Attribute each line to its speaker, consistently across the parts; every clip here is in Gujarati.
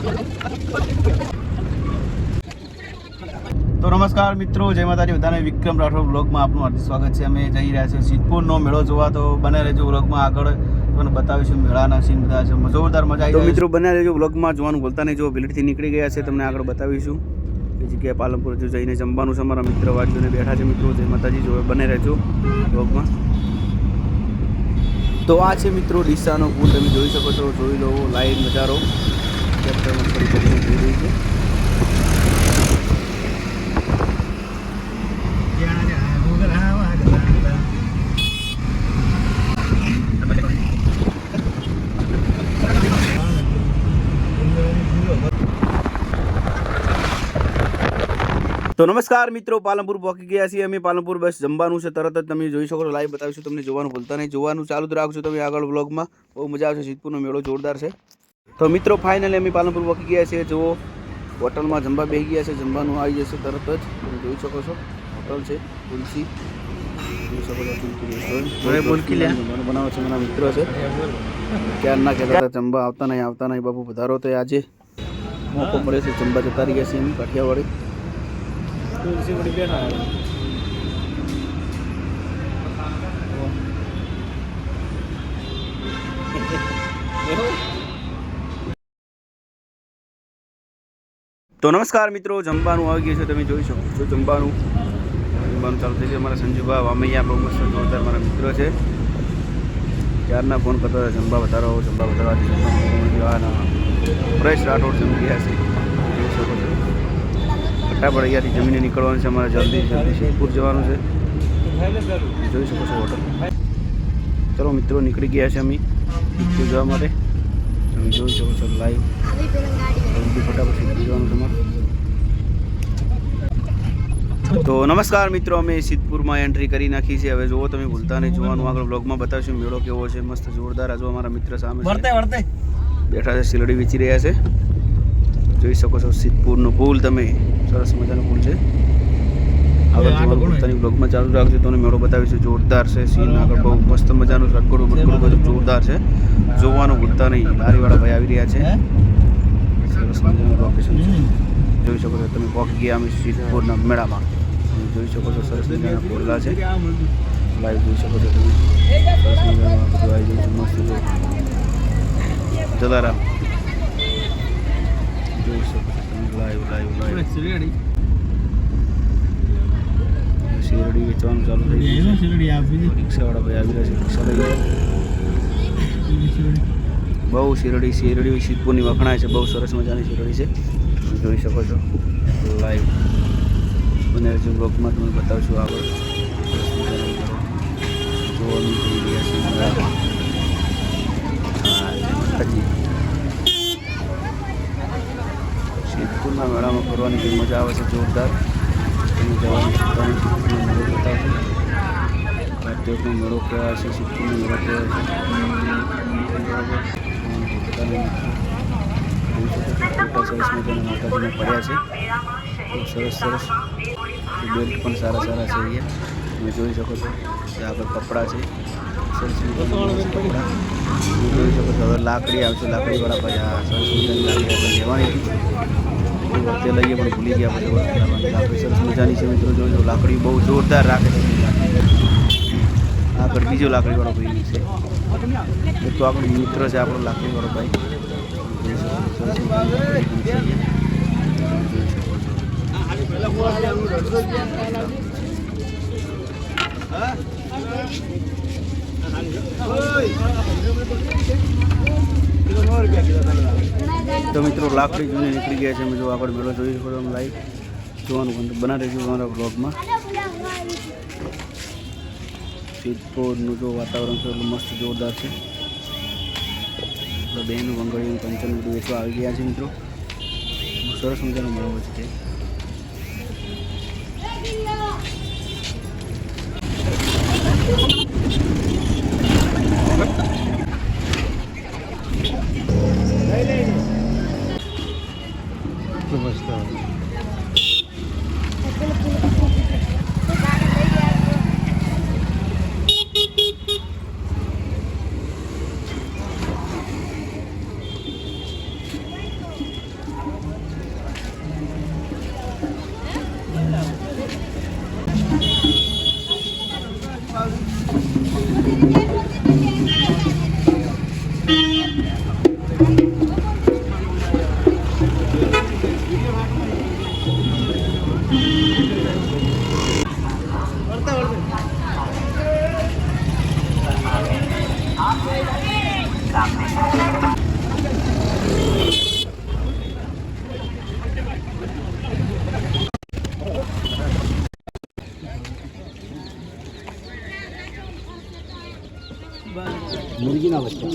Speaker 1: તો નમસ્કાર મિત્રો, જય માતાજી બધાને. વિક્રમ રાઠોડ બ્લોગમાં આપનું હાર્દિક સ્વાગત છે. અમે જઈ રહ્યા છીએ સિદ્ધપુરનો મેળો જોવા, તો બને રહેજો બ્લોગમાં. આગળ તમને બતાવીશું મેળાના સીન બધા છે, જોરદાર મજા આવી. તો મિત્રો બને રહેજો બ્લોગમાં, જોવાનું ભૂલતા નહીં. જો ભીલથી નીકળી ગયા છે, તમને આગળ બતાવીશું એ જગ્યાએ પાલનપુર જો જઈને જમવાનું છે. અમારા મિત્ર વાડીઓને બેઠા છે. મિત્રો જય માતાજી, જો બને રહેજો બ્લોગમાં. તો આ છે મિત્રો ડીસાનો પુલ, તમે જોઈ શકો છો. જોઈ લો લાઈવ નજારો જોઈ રહી છે. તો નમસ્કાર મિત્રો, પાલનપુર પહોંચી ગયા છીએ અમે. પાલનપુર બસ જમવાનું છે, તરત જ તમે જોઈ શકો છો. લાઈવ બતાવીશું તમને, જોવાનું ભૂલતા નહીં. જોવાનું ચાલુ જ રાખજો તમે આગળ વ્લોગમાં. બહુ મજા આવશે. સિદ્ધપુરનો મેળો જોરદાર છે. તો મિત્રો ફાઇનલી અમે પાલનપુર પહોંચી ગયા છીએ. જુઓ હોટલમાં જમવા બેસી ગયા છે. જમવાનું આવી જશે તરત જ, તમે જોઈ શકો છો. હોટલ છે તુલસી, જોઈ શકો છો. જમવાનું બનાવે છે, મારા મિત્રો છે. ક્યારના કહેતા હતા જમવા આવતા નહીં બાપુ, પધારો. તો આજે મોકો મળે છે, જમવા જતા રહ્યા છીએ એમ કાઠિયાવાડી. તુલસી બડી બેઠા તો નમસ્કાર મિત્રો, જમવાનું આવી ગયું છે, તમે જોઈ શકો છો. જમવાનું ચાલુ થઈ છે. અમારા સંજુભાઈ વામૈયા બહુ મસ્ત જોરદાર મારા મિત્રો છે. ક્યારના ફોન કરતા હતા જમવા વધારો. પરેશ રાઠોડ જમી ગયા છે, જોઈ શકો છો. ફટાફટ અહીંયાથી જમીને નીકળવાનું છે. અમારે જલ્દી સિદ્ધપુર જવાનું છે, જોઈ શકો છો હોટલ. ચલો મિત્રો, નીકળી ગયા છે અમે સિદ્ધપુર જવા માટે. તમે જોઈ શકો છો લાઈવ. ફટાફટ સિદ્ધપુર જવાનું છે અમારે. તો નમસ્કાર મિત્રો, અમે સિદ્ધપુરમાં એન્ટ્રી કરી નાખી છે. હવે જુઓ તમે ભૂલતા નહીં, જોવાનું આગળ બ્લોગમાં બતાવીશું. મેળો કેવો છે, મસ્ત જોરદાર. જો અમારા મિત્ર સામે બેઠા છે, શીલડી વેચી રહ્યા છે. જોઈ શકો છો સિદ્ધપુરનો પુલ, તમે સરસ મજાનો પુલ છે. આગળ જોવાનું ભૂલતા નહીં, બ્લોગમાં ચાલુ રાખજો. તમને મેળો બતાવીશું. જોરદાર છે સીન. આગળ બહુ મસ્ત મજાનું રટકોડું બધું જોરદાર છે. જોવાનું ભૂલતા નહીં. લારીવાળા ભાઈ આવી રહ્યા છે. સરસ મજાનું લોકેશન છે, જોઈ શકો છો તમે. પહોંચી ગયા અમે સિદ્ધપુરના મેળામાં. જોઈ શકો છો સરસ મજાના ફોરલા છે. લાઈવ જોઈ શકો છો તમે. સરસ મજાનું બધું આવી જાય છે, મસ્ત જલારામ જોઈ શકો છો તમે. લાઈવ શેરડી વેચવાનું ચાલુ થઈ ગયું છે. રિક્ષાવાળા ભાઈ આવી રહ્યા છે, રિક્ષા લઈ ગયા. બહુ શેરડી સિદ્ધપુરની વખણાય છે. બહુ સરસ મજાની શેરડી છે, જોઈ શકો છો. લાઈવ બને છે બ્લોગમાં, તમને બતાવશું આગળ. જોવાનું થઈ રહ્યા છે. સિદ્ધપુરના મેળામાં ફરવાની કંઈ મજા આવે છે જોરદાર. તમે જવાનું મેળો બતાવશું. કાર્તિકનો મેળો કેવા છે, સિદ્ધપુરનો મેળો કેવા છે. સરસ મજાના માતાજીના પડ્યા છે. સરસ બેલ્ટ પણ સારા છે અહીંયા, તમે જોઈ શકો છો. આગળ કપડાં છે, સરસ મજાના કપડાં જોઈ શકો છો. હવે લાકડી આવશે, લાકડીવાળા ભાઈ. આ સરસ મજાની લાકડી આપણે લેવાની હતી, તે લઈએ પણ ભૂલી ગયા. પછી લાકડી સરસ મજાની છે મિત્રો, જોજો. લાકડી બહુ જોરદાર રાખે છે. આગળ બીજો લાકડીવાળો ભાઈ છે, એ તો આપણો મિત્ર છે, આપણો લાકડીવાળો ભાઈ. તો મિત્રો લાકડી જોઈને નીકળી ગયા છે અમે. જો આગળ મેળો જોઈ શકો છો લાઈવ. જોવાનું બના રહેજો અમારા બ્લોગમાં. સિદ્ધપુરનું જો વાતાવરણ છે એટલું મસ્ત જોરદાર છે. આપણા બહેનો બંગડીનું કંચન બધું વેચવા આવી ગયા છે મિત્રો. સરસ મજાનો મેળો છે.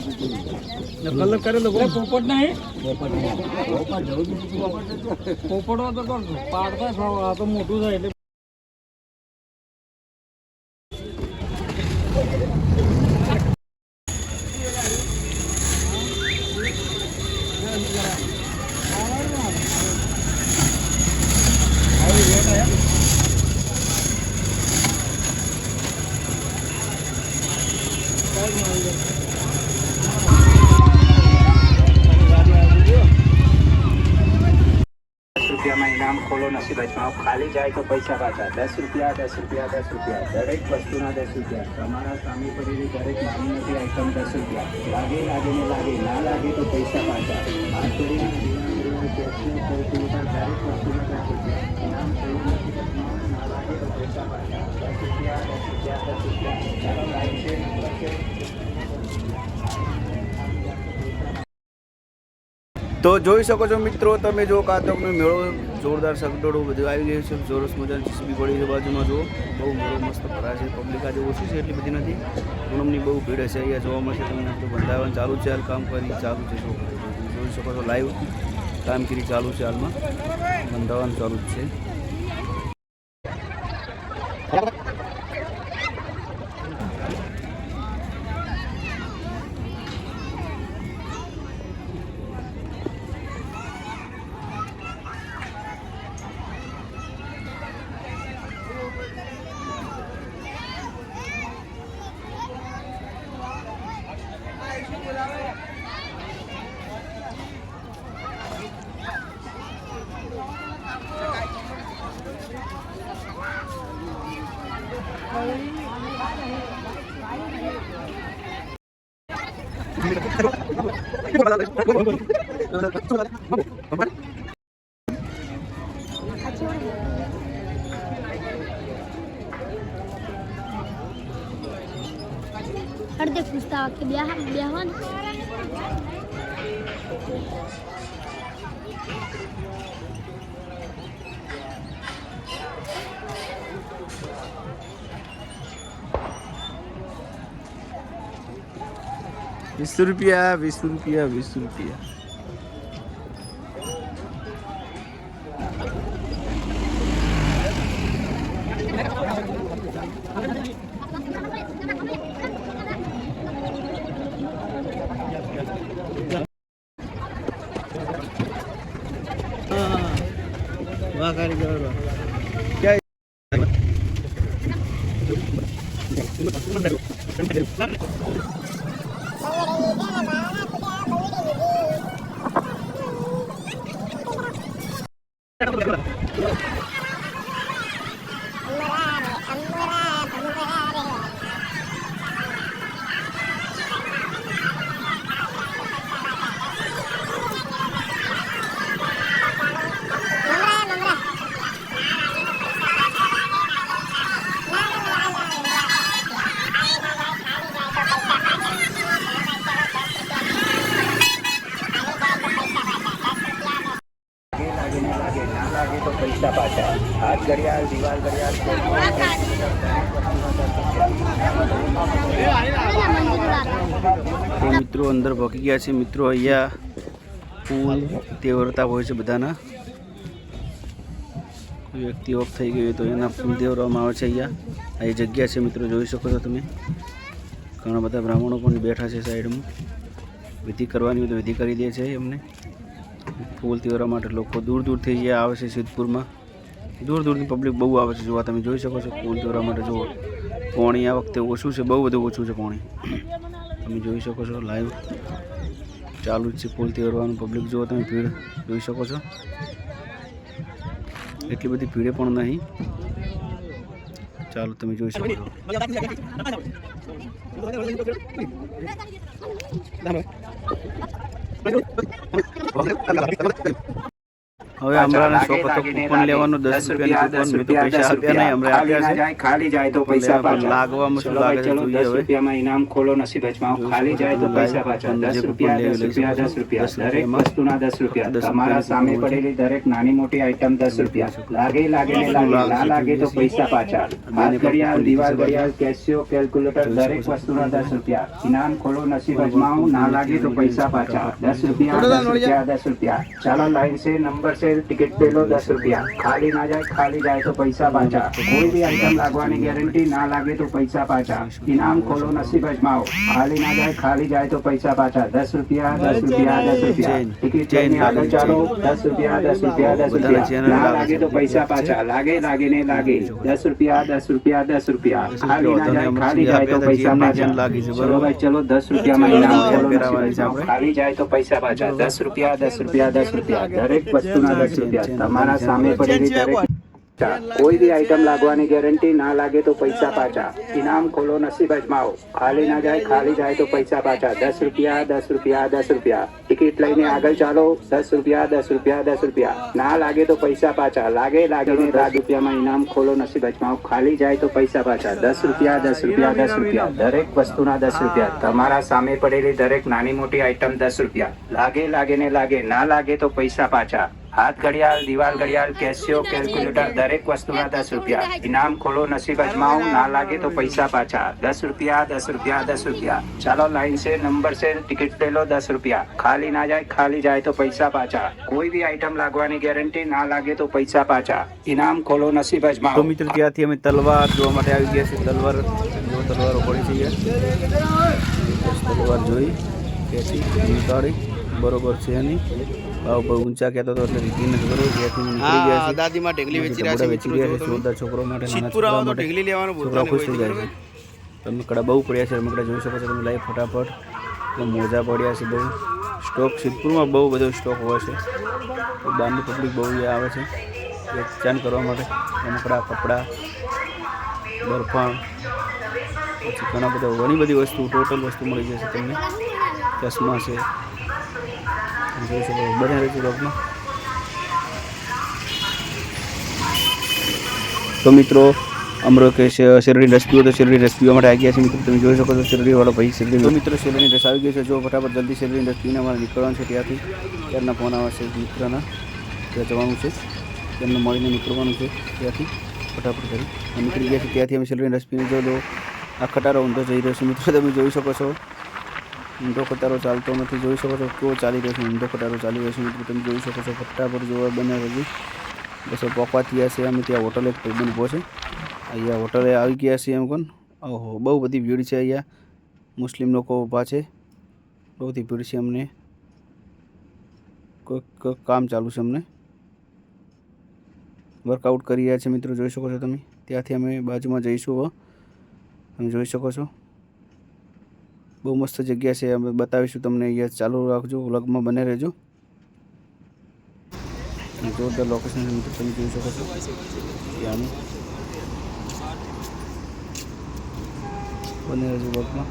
Speaker 2: કલર કરેલો પોપટ નહીં પોપટ તો પાડતા ખાવ આ તો મોટું થાય એટલે
Speaker 3: રૂપિયામાં ઇનામ ખોલો નસીબ અજમાવો ખાલી જાય તો પૈસા પાછા 10 રૂપિયા 10 રૂપિયા 10 રૂપિયા દરેક વસ્તુના 10 રૂપિયા તમારા સામે પડેલી દરેક નાની મોટી આઈટમ 10 રૂપિયા લાગે લાગે ને લાગે ના લાગે તો પૈસા પાછા હાથ જોડીને દરેક વસ્તુના 10 રૂપિયા ઇનામ ખોલો નસીબ અજમાવો ના લાગે તો પૈસા પાછા 10 રૂપિયા 10 રૂપિયા 10 રૂપિયા ચાલો લાઈક છે નંબર છે।
Speaker 1: તો જોઈ શકો છો મિત્રો તમે જો કાતકનો મેળો જોરદાર સગડોળો બધું આવી ગયું છે જોરસ મજાની જીસીબી પડી છે બાજુમાં જો બહુ મેળો મસ્ત ભરાય છે પબ્લિક આજે ઓછી છે એટલી બધી નથી પૂનમની બહુ ભીડ છે અહીંયા જોવા મળશે તમને તો બંધાવવાનું ચાલુ છે હાલ કામગીરી ચાલુ છે જોઈ શકો છો લાઈવ કામગીરી ચાલુ છે હાલમાં બંધાવવાનું ચાલુ જ છે।
Speaker 4: अर्धे पूछता कि ब्याह ब्याहवान
Speaker 1: ₹20 ₹20 વાહ કારીગર क्या
Speaker 3: પૈસા પાછા હાથ ઘડિયાળ દિવાલ ઘડિયાળ
Speaker 1: તો મિત્રો અંદર ભોકી ગયા છે મિત્રો અહીંયા ફૂલ તેવરતા હોય છે બધાના કોઈ વ્યક્તિ ઓફ થઈ ગઈ હોય તો એના ફૂલ તેવરવામાં આવે છે અહીંયા આ જગ્યા છે મિત્રો જોઈ શકો છો તમે ઘણા બધા બ્રાહ્મણો પણ બેઠા છે સાઈડમાં વિધિ કરવાની હોય તો વિધિ કરી દે છે એમને ફૂલ તેવરવા માટે લોકો દૂર દૂરથી અહીંયા આવે છે સિદ્ધપુરમાં દૂર દૂરની પબ્લિક બહુ આવે છે જોવા તમે જોઈ શકો છો ફૂલ તેવરવા માટે જુઓ પાણી આ વખતે ઓછું છે બહુ બધું ઓછું છે પાણી તમે જોઈ શકો છો લાઈવ ચાલુ જ છે ફૂલ તેવરવાનું પબ્લિક જુઓ તમે ભીડ જોઈ શકો છો એટલી બધી ભીડે પણ નહીં ચાલો તમે જોઈ શકો છો હવે હમણાં શોખ હતો કૂપન લેવાનો 10 રૂપિયાની કૂપન. મેં તો પૈસા આપ્યા નહીં, હમણાં આપ્યા છે.
Speaker 3: ખાલી જાય તો પૈસા પાછા.
Speaker 1: લાગવામાં શું લાગે છે જોઈએ
Speaker 3: 10
Speaker 1: હવે.
Speaker 3: રૂપિયામાં ઇનામ ખોલો નસીબ અજમાવો. ખાલી જાય તો પૈસા પાછા. 10 રૂપિયા 10 રૂપિયા 10 રૂપિયા દરેક વસ્તુના 10 રૂપિયા. તમારા સામે પડેલી દરેક નાની મોટી આઈટમ 10 રૂપિયા. લાગે લાગે ને લાગે, ના લાગે તો પૈસા પાછા. હાથ ઘડિયાળ, દિવાલ ઘડિયાળ, કેસિયો, કેલ્ક્યુલેટર દરેક વસ્તુના 10 રૂપિયા. ઇનામ ખોલો નસીબ અજમાવો. ના લાગે તો પૈસા પાછા. 10 રૂપિયા 10 રૂપિયા 10 રૂપિયા. ચાલો લાઈન से नंबर से टिकट पे लो 10 रुपया. खाली ना जाए, खाली जाए तो पैसा पाछा. कोई भी आइटम लागवानी गारंटी, ना लागे तो पैसा पाछा. इनाम खोलो नसीब अजमाओ. खाली ना जाए, खाली जाए तो पैसा पाछा. 10 रुपया 10 रुपया 10 रुपया. टिकट लेने આગળ ચાલો. 10 रुपया 10 रुपया 10 रुपया. ના લાગે તો પૈસા પાછા. લાગે લાગે ને લાગે. 10 रुपया 10 रुपया 10 रुपया. ખાલી ના જાય, ખાલી જાય તો પૈસા પાછા. ચલો ભાઈ ચલો, 10 રૂપિયામાં ઇનામ ખોલો નસીબ અજમાઓ. ખાલી જાય તો પૈસા પાછા. 10 રૂપિયા 10 રૂપિયા 10 રૂપિયા દરેક વસ્તુના 10 રૂપિયા. તમારા સામે પડેલી દરેક કોઈ भी आइटम लागवानी गारंटी, ना लागे तो पैसा पाछा. इनाम खोलो नसीब अजमाओ. खाली ना जाए, खाली जाए तो पैसा पाछा. 10 रुपया 10 रुपया 10 रुपया. टिकट લઈને આગળ ચાલો. 10 રૂપિયા 10 રૂપિયા 10 રૂપિયા. ના લાગે તો પૈસા પાછા. લાગે લાગે ને 10 રૂપિયામાં ઇનામ ખોલો નસીબ અજમાઓ. ખાલી જાય તો પૈસા પાછા. 10 રૂપિયા 10 રૂપિયા 10 રૂપિયા દરેક વસ્તુના 10 રૂપિયા. તમારા સામે પડેલી દરેક નાની મોટી આઈટમ 10 રૂપિયા. લાગે લાગે ને લાગે, ના લાગે તો પૈસા પાછા. હાથ ઘડિયાળ, દિવાલ ઘડિયાળ, કેસિયો, કેલ્ક્યુલેટર દરેક વસ્તુના 10 રૂપિયા. ઇનામ ખોલો નસીબ અજમાઓ. ના લાગે તો પૈસા પાછા. 10 રૂપિયા 10 રૂપિયા 10 રૂપિયા. ચાલો લાઈન से नंबर से टिकट ले लो 10 રૂપિયા. ખાલી ના જાય, ખાલી જાય તો પૈસા પાછા. કોઈ भी આઈટમ લાગવાની ગેરંટી, ના લાગે તો પૈસા પાછા. ઇનામ ખોલો નસીબ અજમાઓ.
Speaker 1: તો મિત્રો ત્યાંથી અમે તલવાર જોવા માટે આવી ગયા છે. તલવાર જો તલવારો પડી છે અહીંયા. તલવાર જોઈ ત્યાંથી નીકાળી બરોબર છે એની ભાવ પર ઊંચા કહેતો હતો એટલે રીતિને ખબર ત્યાંથી નીકળી ગયા છે. દાદીમાં ઢેગલી વેચી રહ્યા છે. વેચી રહ્યા છે જોરદાર છોકરો માટે, સિદ્ધપુરા તો ઢેગલી લેવાનું છોકરા ખુશ થઈ જાય છે. રમકડા બહુ પડ્યા છે. રમકડા જોઈ શકો છો તમે લાઈવ ફટાફટ. મોજા પડ્યા છે બહુ. સ્ટોક સિદ્ધપુરમાં બહુ બધો સ્ટોક હોય છે. બહારની પબ્લિક બહુ આવે છે વેચાણ કરવા માટે. રમકડા, કપડાં, બરફાણ, પછી ઘણા બધા ઘણી બધી વસ્તુ, ટોટલ વસ્તુ મળી જશે તમને. ચશ્મા છે જોઈ શકો બધા રહેશે રોગમાં. તો મિત્રો અમરો કે શેરડી રસ પીવો તો શેરડી રસ પીવા માટે આવી ગયા છે મિત્રો. તમે જોઈ શકો છો શેરડીવાળો ભાઈ શેરડી. તો મિત્રો શેરડીની રસ આવી ગઈ છે. જો ફટાફટ જલ્દી શેરડીની રસ પીને અમારે નીકળવાનું છે ત્યાંથી. ત્યારના ફોન આવે છે મિત્રના, ત્યાં જવાનું છે, તેમને મળીને નીકળવાનું છે ત્યાંથી ફટાફટ કરી નીકળી ગયા છે. ત્યાંથી અમે શેરડીની રસ પીને જો આ ખટારો ઊંધો જઈ રહ્યો છે મિત્રો. તમે જોઈ શકો છો ઊંધો ખટારો ચાલતો નથી. જોઈ શકો છો કેવો ચાલી રહ્યો છે. ઊંધો ખટારો ચાલી રહ્યો છે મિત્રો. તમે જોઈ શકો છો ફટાફટ જોવા બને હજી બસ પોકવા થયા છે. અમે ત્યાં હોટલ એક ભાઈબંધ ઊભો છે. અહીંયા હોટલે આવી ગયા છીએ એમ કોણ. ઓહો બહુ બધી ભીડ છે અહીંયા. મુસ્લિમ લોકો ઊભા છે. બહુ બધી ભીડ છે. અમને કોઈક કામ ચાલુ છે. અમને વર્કઆઉટ કરી રહ્યા છે મિત્રો. જોઈ શકો છો તમે. ત્યાંથી અમે બાજુમાં જઈશું. હવે તમે જોઈ શકો છો બહુ મસ્ત જગ્યા છે. અમે બતાવીશું તમને. અહીંયા ચાલુ રાખજો, વ્લોગમાં બને રહેજો. જોરદાર લોકેશન મિત્રો તમે જોઈ શકો છો ત્યાંનું. બને રહેજો વ્લોગમાં.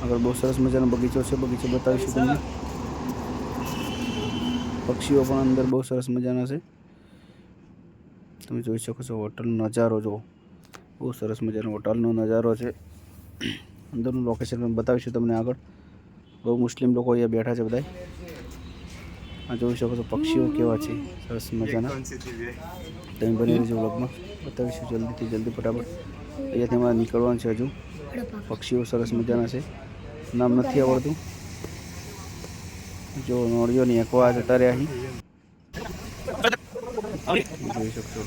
Speaker 1: આગળ બહુ સરસ મજાનો બગીચો છે. બગીચો બતાવીશું તમને. પક્ષીઓ પણ અંદર બહુ સરસ મજાના છે. તમે જોઈ શકો છો હોટલનો નજારો જુઓ. બહુ સરસ મજાનો હોટલનો નજારો છે. અંદરનું લોકેશન બતાવીશું તમને આગળ. બહુ મુસ્લિમ લોકો અહીંયા બેઠા છે બધા. આ જોઈ શકો છો પક્ષીઓ કેવા છે સરસ મજાના. તમે બની રહેજો વ્લોગમાં બતાવીશું જલ્દીથી જલ્દી ફટાફટ. અહીંયાથી અમારે નીકળવાનું છે. હજુ પક્ષીઓ સરસ મજાના છે. નામ નથી આવડતું. જો નોળિયો ની એકવા જતા રહ્યા અહીં જોઈ શકશો.